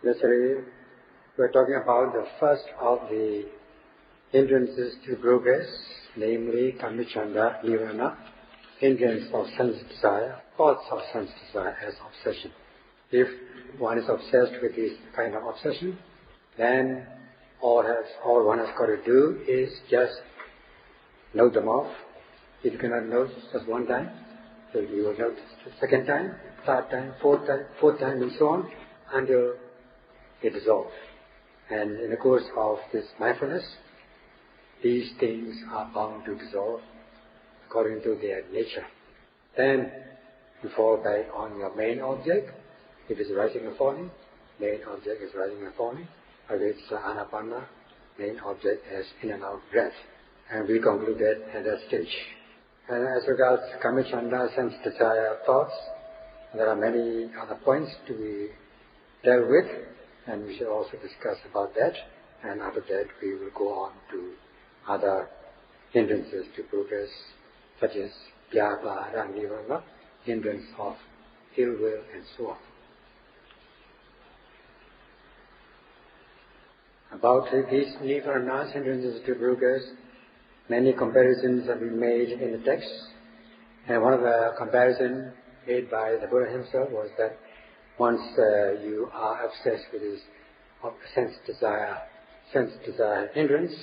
Yesterday, we were talking about the first of the hindrances to progress, namely kamicchanda, nirvana, hindrance of sense desire, thoughts of sense desire as obsession. If one is obsessed with this kind of obsession, then all one has got to do is just note them off. If you cannot note just one time, so you will note the second time, third time, fourth time, and so on, until it dissolves. And in the course of this mindfulness, these things are bound to dissolve according to their nature. Then you fall back on your main object. If it's rising and falling, main object is rising and falling. If it's Anapana, main object is in and out breath. And we concluded at that stage. And as regards kamicchanda, sense desire, thoughts, there are many other points to be dealt with, and we shall also discuss about that. And after that, we will go on to other hindrances to progress, such as vyāpāda, nirvana, hindrance of ill will, and so on. About these nirvanas, hindrances to progress, many comparisons have been made in the text, and one of the comparisons made by the Buddha himself was that once you are obsessed with this sense desire hindrance,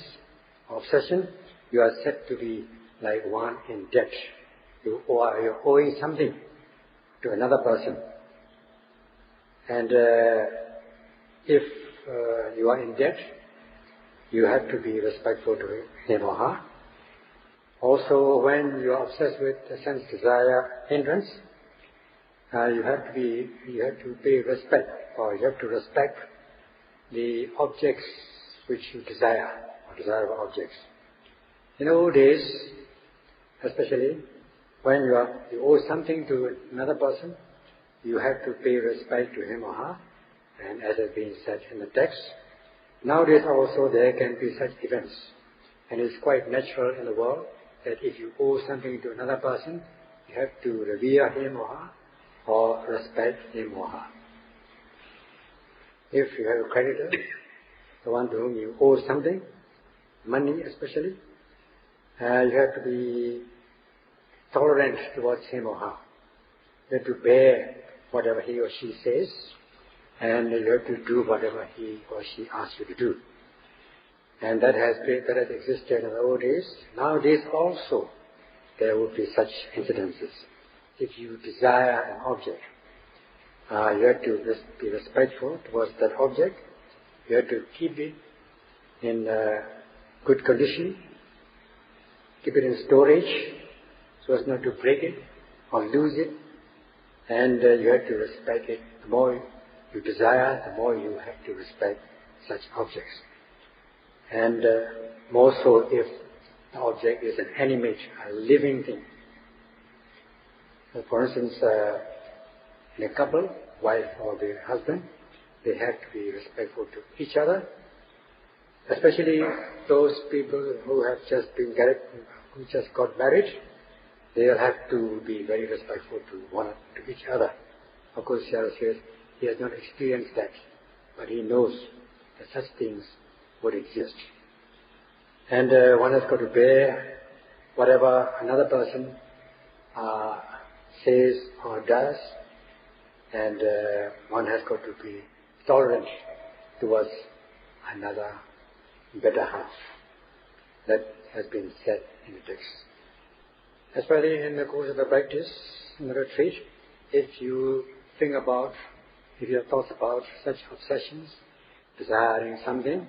obsession, you are said to be like one in debt. You're owing something to another person. And if you are in debt, you have to be respectful to him or her. Also, when you are obsessed with the sense desire hindrance, you have to pay respect, or you have to respect the objects which you desire, or desirable objects. In old days, especially, when you owe something to another person, you have to pay respect to him or her, and as has been said in the text, nowadays also there can be such events, and it's quite natural in the world that if you owe something to another person, you have to revere him or her, or respect him or her. If you have a creditor, the one to whom you owe something, money especially, you have to be tolerant towards him or her. You have to bear whatever he or she says, and you have to do whatever he or she asks you to do. And that has existed in the old days. Nowadays also there would be such incidences. If you desire an object, you have to be respectful towards that object. You have to keep it in good condition, keep it in storage so as not to break it or lose it, and you have to respect it. The more you desire, the more you have to respect such objects. And more so if the object is an animate, a living thing. So for instance, in a couple, wife or the husband, they have to be respectful to each other, especially those people who have just got married. They'll have to be very respectful to each other. Of course, Sayadaw says he has not experienced that, but he knows that such things would exist. And one has got to bear whatever another person says or does, and one has got to be tolerant towards another better half. That has been said in the text. Especially in the course of the practice, in the retreat, if you have thoughts about such obsessions, desiring something,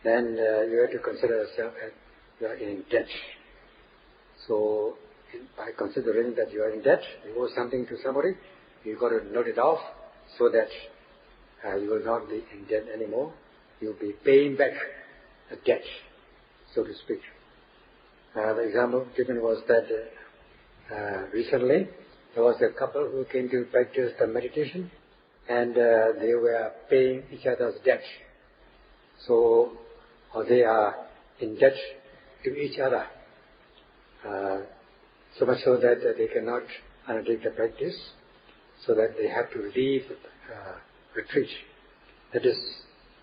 then you have to consider yourself as you are in debt. So, by considering that you are in debt, you owe something to somebody, you've got to note it off so that you will not be in debt anymore. You'll be paying back the debt, so to speak. The example given was that recently there was a couple who came to practice the meditation, and they were paying each other's debt. So, they are in debt to each other, so much so that they cannot undertake the practice, so that they have to leave retreat. That is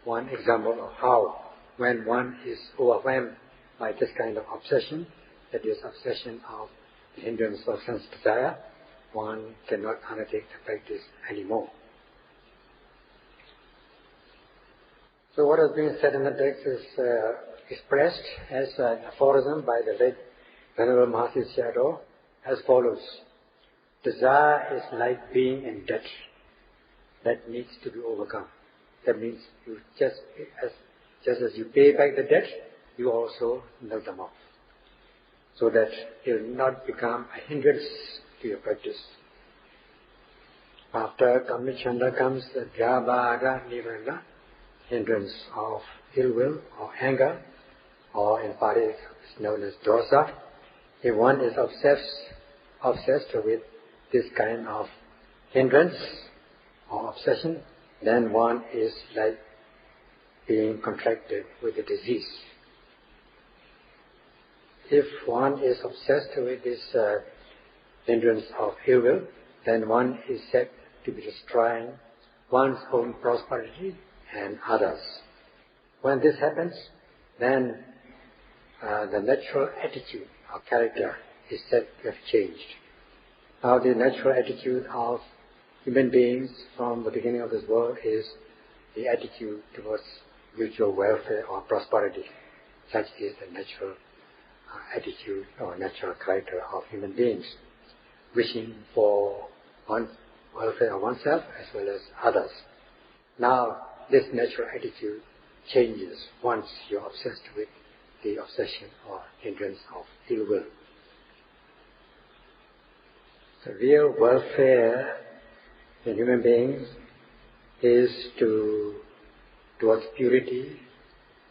one example of how, when one is overwhelmed by this kind of obsession, that is obsession of the hindrance of sense desire, one cannot undertake the practice anymore. So what has been said in the text is expressed as an aphorism by the late Venerable Paṇḍitā Sayadaw as follows. Desire is like being in debt that needs to be overcome. That means you just as you pay back the debt, you also knock them off, so that it will not become a hindrance to your practice. After kammichanda comes the Theravada nirvana, hindrance of ill will or anger, or in Pali it's known as dosa. If one is obsessed with this kind of hindrance or obsession, then one is like being contracted with a disease. If one is obsessed with this hindrance of ill will, then one is said to be destroying one's own prosperity and others. When this happens, then the natural attitude or character is said to have changed. Now the natural attitude of human beings from the beginning of this world is the attitude towards mutual welfare or prosperity. Such is the natural attitude or natural character of human beings, wishing for one welfare of oneself as well as others. Now this natural attitude changes once you're obsessed with the obsession or hindrance of ill will. The real welfare in human beings is towards purity,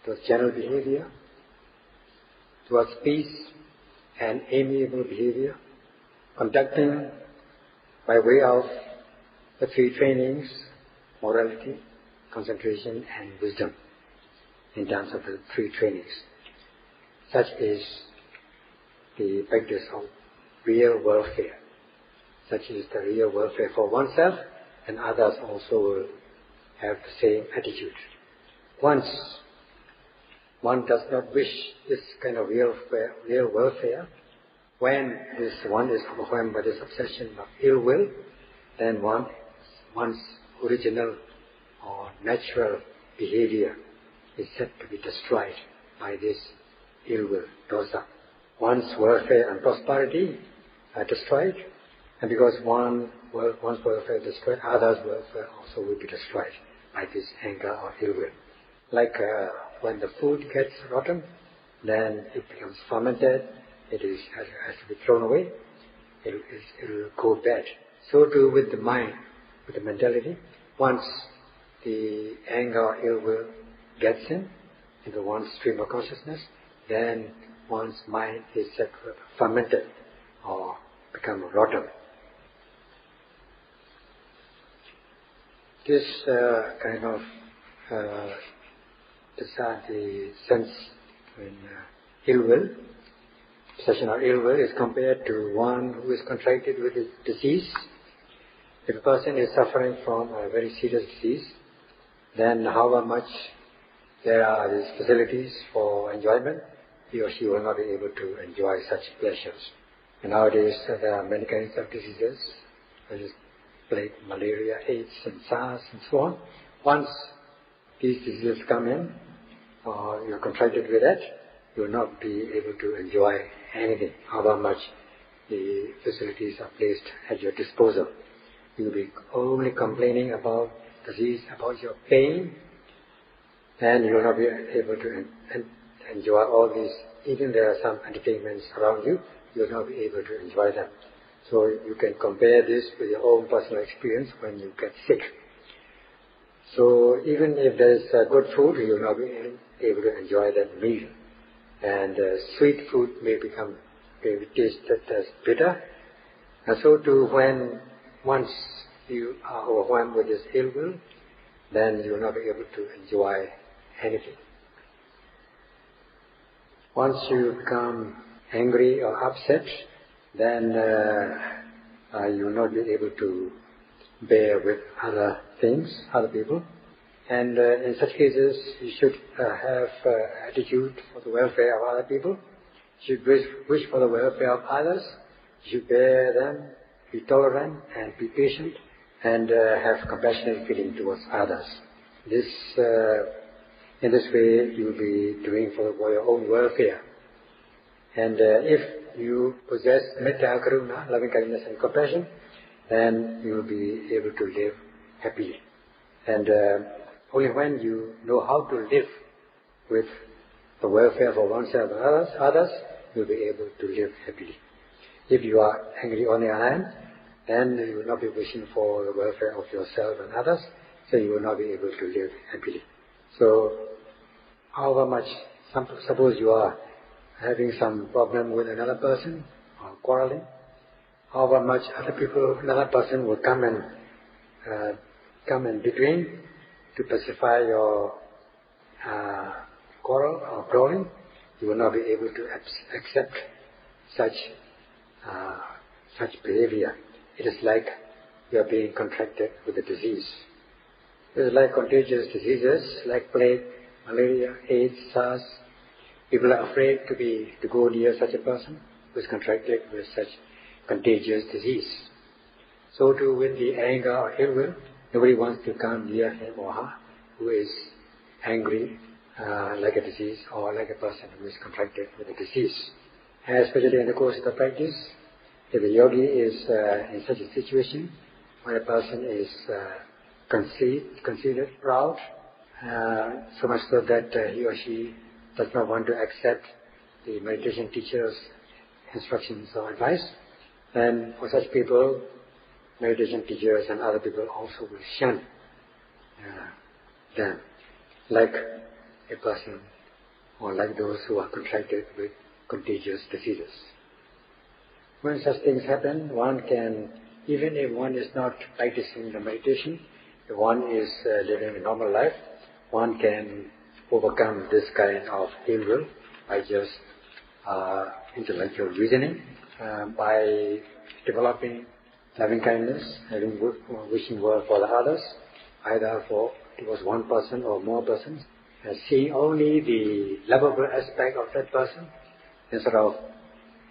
towards general behavior, towards peace and amiable behavior, conducting by way of the three trainings, morality, concentration and wisdom, in terms of the three trainings. Such is the practice of real welfare. Such is the real welfare for oneself, and others also will have the same attitude. Once one does not wish this kind of real welfare, when one is overwhelmed by this obsession of ill will, then one's original or natural behavior is said to be destroyed by this ill will, dosa. One's welfare and prosperity are destroyed, and because one's welfare is destroyed, others' welfare also will be destroyed by this anger or ill will. Like when the food gets rotten, then it becomes fermented, it has to be thrown away, it will go bad. So too with the mind, with the mentality. Once the anger or ill will gets into one's stream of consciousness, then one's mind is said to have fermented or become rotten. This kind of the sense in ill will, obsession or ill will, is compared to one who is contracted with a disease. If a person is suffering from a very serious disease, then however much there are these facilities for enjoyment, he or she will not be able to enjoy such pleasures. And nowadays there are many kinds of diseases, such as plague, malaria, AIDS and SARS and so on. Once these diseases come in, or you're contracted with that, you will not be able to enjoy anything, however much the facilities are placed at your disposal. You will be only complaining about disease, about your pain, and you will not be able to enjoy all these. Even there are some entertainments around you, you will not be able to enjoy them. So you can compare this with your own personal experience when you get sick. So even if there is good food, you will not be able to enjoy that meal. And sweet food may be tasted as bitter. And so too, when once you are overwhelmed with this ill will, then you will not be able to enjoy anything. Once you become angry or upset, then you will not be able to bear with other things, other people, And in such cases, you should have attitude for the welfare of other people. You should wish for the welfare of others. You should bear them, be tolerant and be patient, and have compassionate feeling towards others. In this way, you will be doing for your own welfare. And if you possess metta, karuna, loving kindness and compassion, then you will be able to live happily. And only when you know how to live with the welfare for oneself and others, you will be able to live happily. If you are angry on the other hand, then you will not be wishing for the welfare of yourself and others, so you will not be able to live happily. So, however much, suppose you are having some problem with another person, or quarreling, however much another person will come in between to pacify your quarrel or brawling, you will not be able to accept such behavior. It is like you are being contracted with a disease. It is like contagious diseases like plague, malaria, AIDS, SARS. People are afraid to go near such a person who is contracted with such contagious disease. So too with the anger or ill will, nobody wants to come near him or her who is angry like a disease or like a person who is contracted with a disease. And especially in the course of the practice, if a yogi is in such a situation where a person is conceited, proud, so much so that he or she does not want to accept the meditation teacher's instructions or advice, then for such people, meditation teachers and other people also will shun them, like a person or like those who are contracted with contagious diseases. When such things happen, one can, even if one is not practicing the meditation, if one is living a normal life, one can overcome this kind of ill will by just intellectual reasoning, by developing loving kindness, wishing well for the others, either towards one person or more persons, seeing only the lovable aspect of that person instead of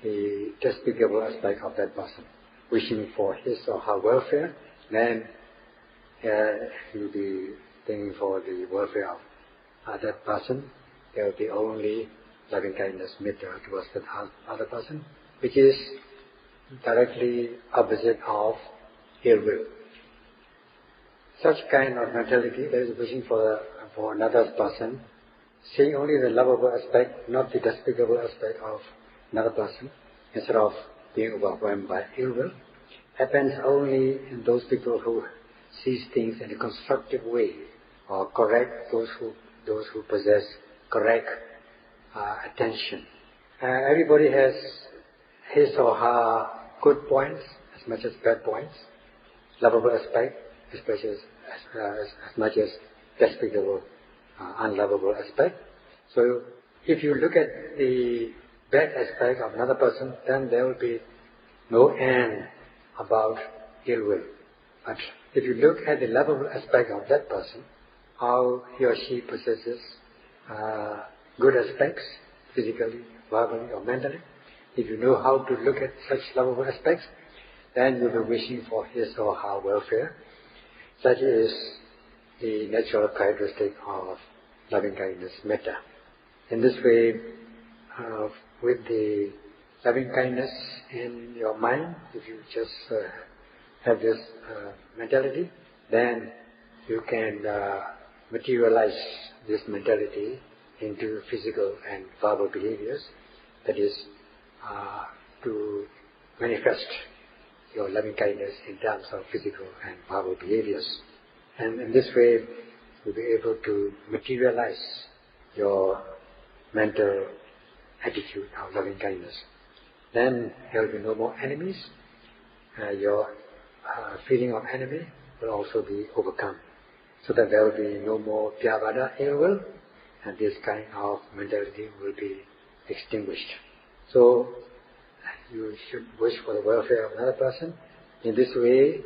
the despicable aspect of that person, wishing for his or her welfare, then he will be thinking for the welfare of that person. There will be only loving kindness, metta towards that other person, which is directly opposite of ill will. Such kind of mentality, that is wishing for another person, seeing only the lovable aspect, not the despicable aspect of another person, instead of being overwhelmed by ill will, happens only in those people who see things in a constructive way, or correct those who possess correct attention. Everybody has his or her good points as much as bad points, lovable aspect as much as despicable, unlovable aspect. So if you look at the bad aspect of another person, then there will be no end about ill will. But if you look at the lovable aspect of that person, how he or she possesses good aspects, physically, verbally or mentally, if you know how to look at such lovable aspects, then you will be wishing for his or her welfare. Such is the natural characteristic of loving kindness, metta. In this way, with the loving kindness in your mind, if you just have this mentality, then you can materialize this mentality into physical and verbal behaviors, that is, to manifest your loving kindness in terms of physical and verbal behaviors. And in this way, you'll be able to materialize your mental attitude of loving kindness. Then there will be no more enemies. Your feeling of enemy will also be overcome, so that there will be no more Theravada, ill will, and this kind of mentality will be extinguished. So you should wish for the welfare of another person. In this way,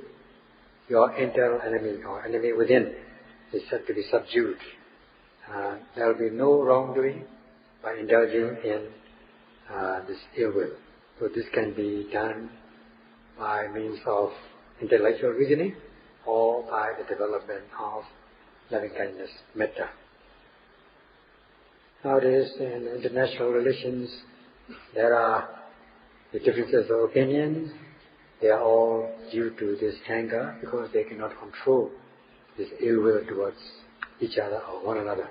your internal enemy or enemy within is said to be subdued. There will be no wrongdoing by indulging in this ill will. So this can be done by means of intellectual reasoning or by the development of loving kindness, metta. Nowadays in international relations there are the differences of opinion. They are all due to this anger because they cannot control this ill will towards each other or one another.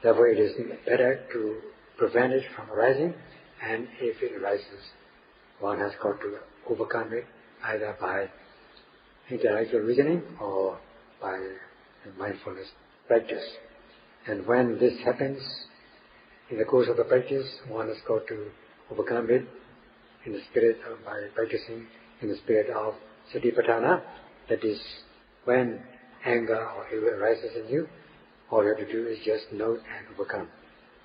Therefore it is better to prevent it from arising, and if it arises, one has got to overcome it either by intellectual reasoning or by mindfulness practice. And when this happens, in the course of the practice, one has got to overcome it in the spirit of, by practicing in the spirit of Satipatthana. That is, when anger or ill will arises in you, all you have to do is just note and overcome.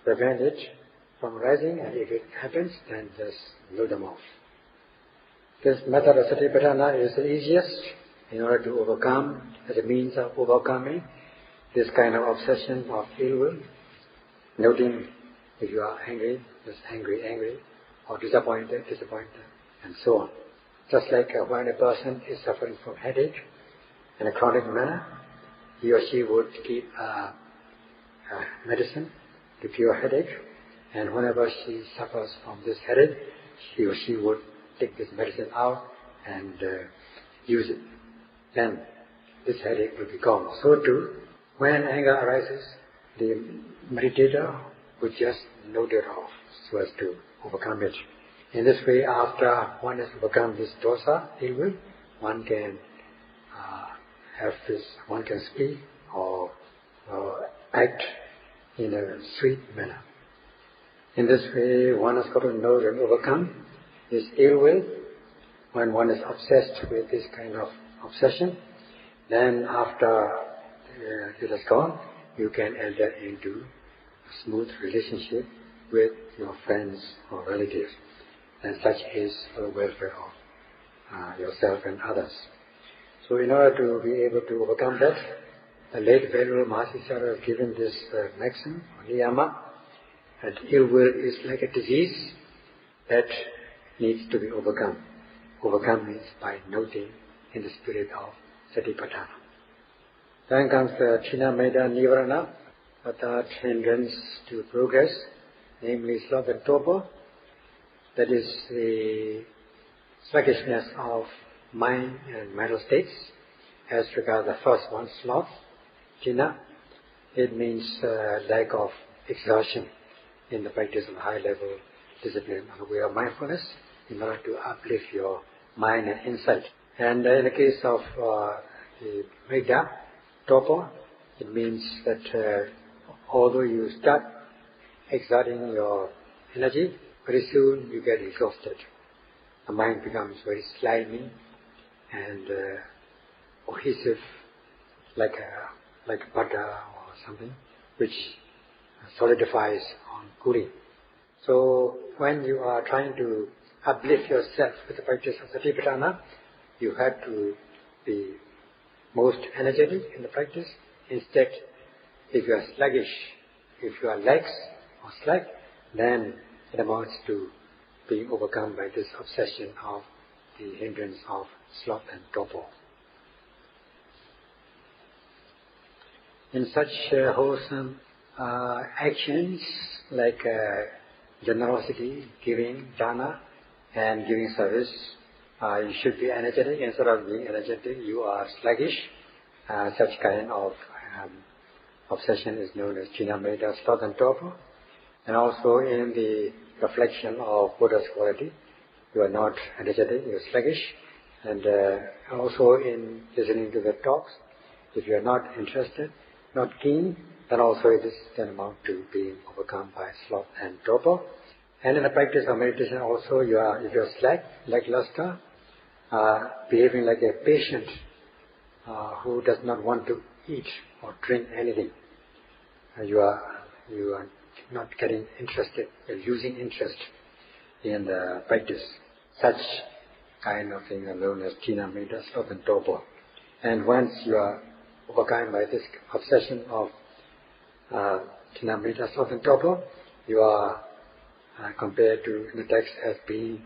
Prevent it from arising, and if it happens, then just note them off. This method of Satipatthana is the easiest in order to overcome, as a means of overcoming this kind of obsession of ill will. Noting if you are angry, just angry, or disappointed, and so on. Just like when a person is suffering from headache in a chronic manner, he or she would keep medicine to cure headache, and whenever she suffers from this headache, he or she would take this medicine out and use it. Then this headache will be gone. So too, when anger arises, the meditator would just note it off so as to overcome it. In this way, after one has overcome this dosa, ill will, one can one can speak or act in a sweet manner. In this way, one has got to know and overcome this ill will. When one is obsessed with this kind of obsession, then after it has gone, you can enter into a smooth relationship with your friends or relatives, and such is for the welfare of yourself and others. So in order to be able to overcome that, the late Venerable Master Sayadaw has given this maxim, or niyama, that ill will is like a disease that needs to be overcome. Overcome means by noting in the spirit of Satipatthana. Then comes the China Meda Nivarana, a third hindrance to progress, namely sloth and torpor. That is the sluggishness of mind and mental states. As regards the first one, sloth, China, it means lack of exhaustion in the practice of high-level discipline on the way of mindfulness in order to uplift your mind and insight. And in the case of the Meda, torpor, it means that although you start exerting your energy, very soon you get exhausted. The mind becomes very slimy and cohesive, like butter or something, which solidifies on cooling. So when you are trying to uplift yourself with the practice of Satipatthana, you have to be most energetic in the practice. Instead, if you are sluggish, if you are lax or slack, then it amounts to being overcome by this obsession of the hindrance of sloth and torpor. In such wholesome actions like generosity, giving, dana, and giving service, you should be energetic. Instead of being energetic, you are sluggish. Such kind of obsession is known as Chinameda, sloth and torpor. And also in the reflection of Buddha's quality, you are not energetic, you are sluggish. And also in listening to the talks, if you are not interested, not keen, then also this can amount to being overcome by sloth and torpor. And in the practice of meditation also, if you are slack, lackluster, behaving like a patient who does not want to eat or drink anything, you are not getting interested, you're losing interest in the practice. Such kind of thing are known as Chinameda, sloth and torpor. And once you are overcome by this obsession of Paṇḍitā Sayadaw, you are compared to the text as being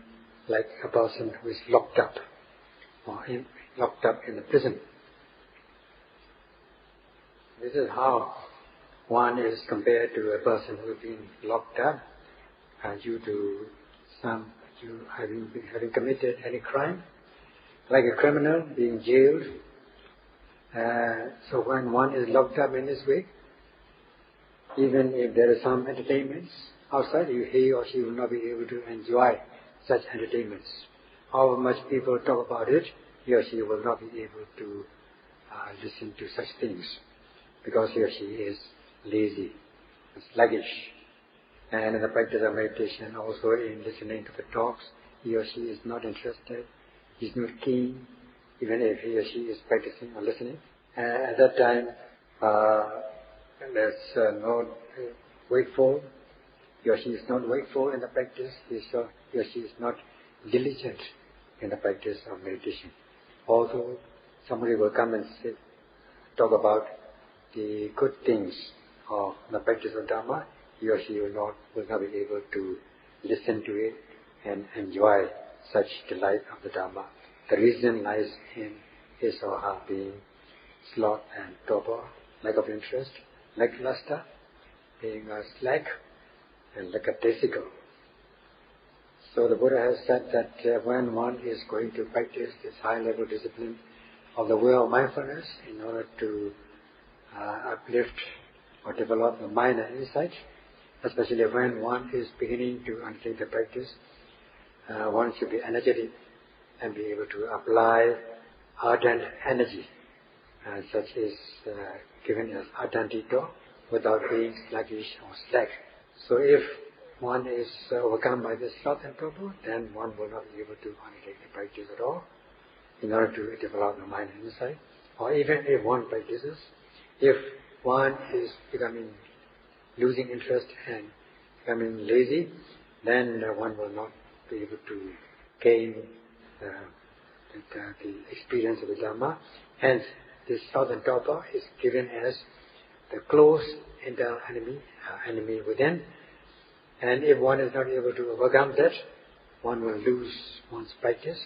like a person who is locked up, or locked up in a prison. This is how one is compared to a person who has been locked up due to having committed any crime, like a criminal being jailed. So when one is locked up in this way, even if there are some entertainments outside, he or she will not be able to enjoy such entertainments. However much people talk about it, he or she will not be able to listen to such things, because he or she is lazy, sluggish. And in the practice of meditation, also in listening to the talks, he or she is not interested, he is not keen, even if he or she is practicing or listening. At that time, there's no wakeful, he or she is not wakeful in the practice, he or she is not diligent in the practice of meditation. Although somebody will come and talk about the good things of the practice of Dhamma, he or she will not be able to listen to it and enjoy such delight of the Dhamma. The reason lies in his or her being sloth and torpor, lack of interest, lackluster, being slack and lackadaisical. So the Buddha has said that when one is going to practice this high-level discipline of the way of mindfulness in order to uplift or develop the mind and insight, especially when one is beginning to undertake the practice, one should be energetic and be able to apply ardent energy, such is given as Paṇḍitā, without being sluggish or slack. So if one is overcome by this sloth and torpor, then one will not be able to undertake the practice at all in order to develop the mind and insight. Or even if one practices, if one is losing interest and becoming lazy, then one will not be able to gain the experience of the Dhamma. Hence, this sloth and torpor is given as the close internal enemy within. And if one is not able to overcome that, one will lose one's practice,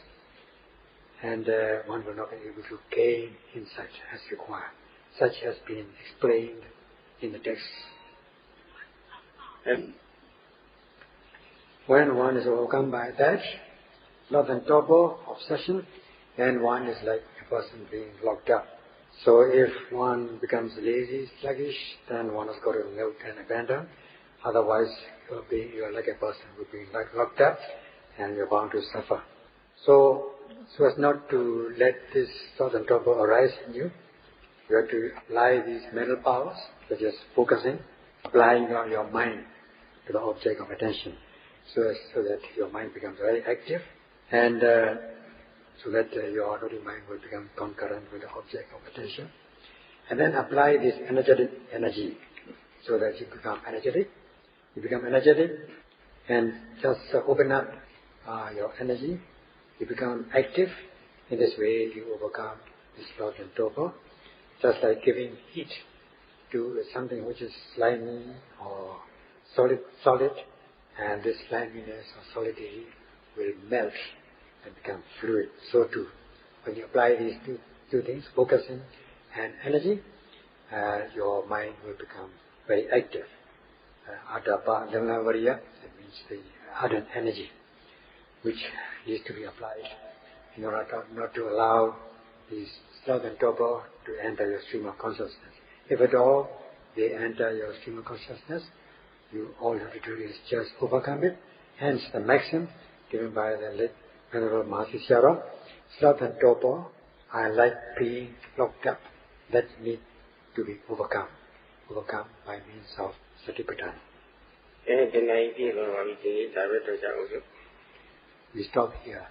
and one will not be able to gain insight as required. Such has been explained in the text. And when one is overcome by that, sloth and torpor, obsession, then one is like a person being locked up. So if one becomes lazy, sluggish, then one has got to melt and abandon. Otherwise, you are like a person who is being locked up, and you are bound to suffer. So as not to let this sloth and torpor arise in you, you have to apply these mental powers, such as focusing, applying your mind to the object of attention, so that your mind becomes very active, and so that your body mind will become concurrent with the object of attention. And then apply this energetic energy, so that you become energetic. You become energetic, and just open up your energy. You become active. In this way, you overcome this sloth and torpor. Just like giving heat to something which is slimy or solid, and this sliminess or solidity will melt and become fluid. So too, when you apply these two things, focusing and energy, your mind will become very active. Adapa Dhamma, that means the ardent energy, which needs to be applied in order not to allow these sloth and torpor to enter your stream of consciousness. If at all they enter your stream of consciousness, all you have to do is just overcome it. Hence the maxim given by the late Venerable Master Sayadaw, sloth and torpor are like being locked up, that need to be overcome by means of Satipatthana. We stop here.